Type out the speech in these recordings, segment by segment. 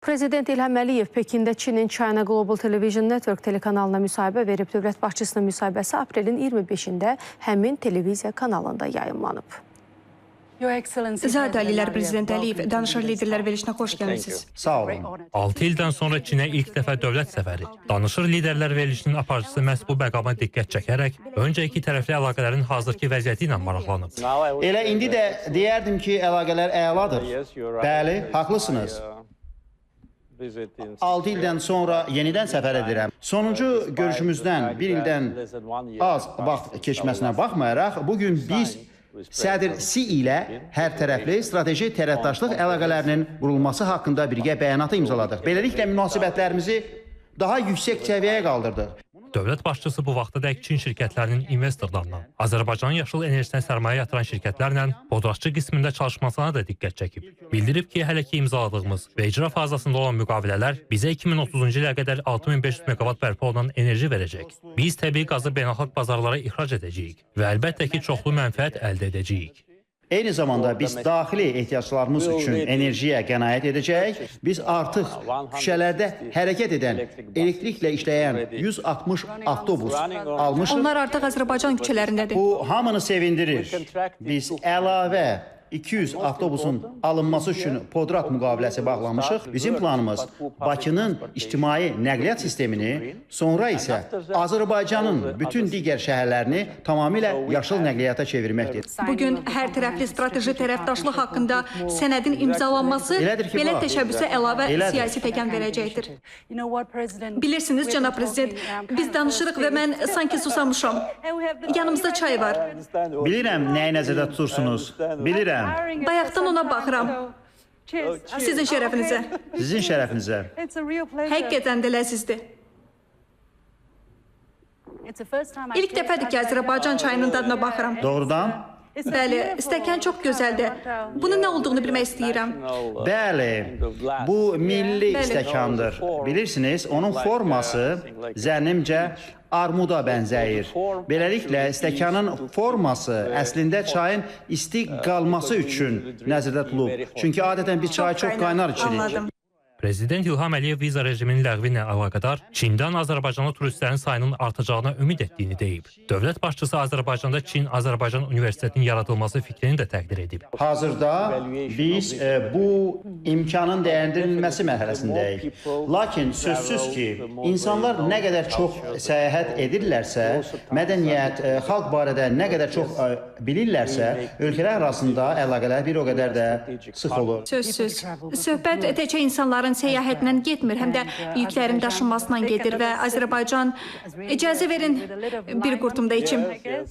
Prezident İlham Əliyev Pekində Çinin China Global Television Network telekanalına müsahibə verib. Dövlət başçısının müsahibəsi aprelin 25-də həmin televiziya kanalında yayımlanıb. Zadəlilər Prezident Əliyev, danışır liderlər verilişinə xoş gəlmişsiniz. Sağ olun. 6 ildən sonra Çinə ilk dəfə dövlət səfəri. Danışır liderlər verilişinin aparıcısı məhz bu məqama diqqət çəkərək, öncə iki tərəfli əlaqələrin hazırki vəziyyəti ilə maraqlanıb. Elə indi də deyərdim ki, əlaqələr əladır. Bəli, haqlısınız. 6 ildən sonra yenidən səfər edirəm. Sonuncu görüşümüzdən bir ildən az vaxt keçməsinə baxmayaraq, bugün biz Sədr Si ilə hər tərəfli strateji tərəfdaşlıq əlaqələrinin qurulması haqqında birgə bəyanatı imzaladıq. Beləliklə münasibətlərimizi daha yüksək səviyyəyə qaldırdıq. Dövlət başçısı bu vaxtadək Çin şirkətlərinin investorlarla, Azərbaycanın yaşıl enerjisinə sərmayə yatıran şirkətlərlə podratçı qismində çalışmasına da diqqət çəkib. Bildirib ki, hələ ki imzaladığımız və icra fazasında olan müqavilələr bizə 2030-cu ilə qədər 6500 meqavat bərpa olunan enerji verəcək. Biz təbii qazı beynəlxalq bazarlara ixrac edəcəyik və əlbəttə ki, çoxlu mənfəət əldə edəcəyik. Eyni zamanda biz daxili ehtiyaclarımız üçün enerjiyə qənaət edəcək. Biz artıq küçələrdə hərəkət edən, elektriklə işləyən 160 avtobus almışıq. Onlar artıq Azərbaycan küçələrindədir. Bu hamını sevindirir. Biz əlavə 200 avtobusun alınması üçün podrat müqaviləsi bağlamışıq. Bizim planımız Bakının ictimai nəqliyyat sistemini, sonra isə Azərbaycanın bütün digər şəhərlərini tamamilə yaşıl nəqliyyata çevirməkdir. Bugün hər tərəfli strateji tərəfdaşlıq haqqında sənədin imzalanması belə təşəbbüsə əlavə siyasi təkan verəcəkdir. Bilirsiniz, cənab prezident, biz danışırıq və mən sanki susamışam. Yanımızda çay var. Bilirəm nəyi nəzərdə tutursunuz. Bilirəm. Bayaqdan ona baxıram. Sizin şərəfinizə. Sizin şərəfinizə. Həqiqətən də ləzizdir. İlk dəfədir ki, Azərbaycan çayının dadına baxıram. Doğrudan? Bəli, stəkan çox gözəldir. Bunun nə olduğunu bilmək istəyirəm. Bəli, bu milli stəkandır. Bilirsiniz, onun forması zənnimcə armuda bənzəyir. Beləliklə, stəkanın forması əslində çayın isti qalması üçün nəzərdə tutulub. Çünki adətən biz çayı çox qaynar içirik. Anladım. Prezident İlham Əliyev viza rejiminin ləğvi ilə əlaqədar Çindən Azərbaycana turistlərin sayının artacağına ümid etdiyini deyib. Dövlət başçısı Azərbaycanda Çin-Azərbaycan Universitetinin yaradılması fikrini də təqdir edib. Hazırda biz bu imkanın dəyərləndirilməsi mərhələsindəyik. Lakin sözsüz ki, insanlar nə qədər çox səyahət edirlərsə, mədəniyyət, xalq barədə nə qədər çox bilirlərsə, ölkələr arasında əlaqələr bir o qədər də sıx olur. Sözsüz. Söhbət təkcə insanların səyahətlə getmir, həm də yüklərin daşınmasından gedir və Azərbaycan, icazə verin bir qurtumda içim.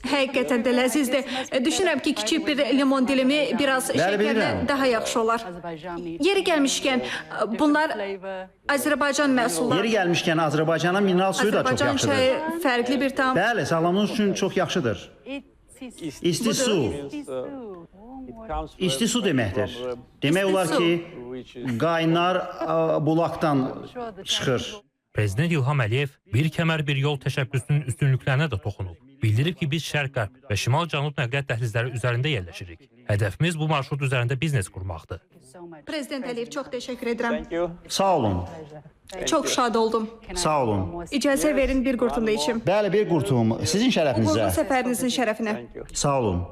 Həqiqətən də ləzizdir. Düşünürəm ki, kiçik bir limon dilimi biraz şəkərlə daha yaxşı olar. Yeri gəlmişkən, bunlar Azərbaycan məhsulları. Yeri gəlmişkən, Azərbaycanın mineral suyu da çox yaxşıdır. Azərbaycan çayı fərqli bir tam. Bəli, sağlamlığınız üçün çox yaxşıdır. İsti su. İsti su deməkdir. Demək olar ki, qaynar bulaqdan çıxır. Prezident İlham Əliyev bir kəmər bir yol təşəbbüsünün üstünlüklərinə də toxunub. Bildirib ki, biz şərq-qərb və şimal-cənub nəqliyyat dəhlizləri üzərində yerləşirik. Hədəfimiz bu marşrut üzərində biznes qurmaqdır. Prezident Əliyev, çox təşəkkür edirəm. Sağ olun. Çox şad oldum. Sağ olun. İcazə verin bir qurtumda içim. Bəli, bir qurtum. Sizin şərəfinizə. Uğurlu səfərinizin şərəfinə. Sağ olun.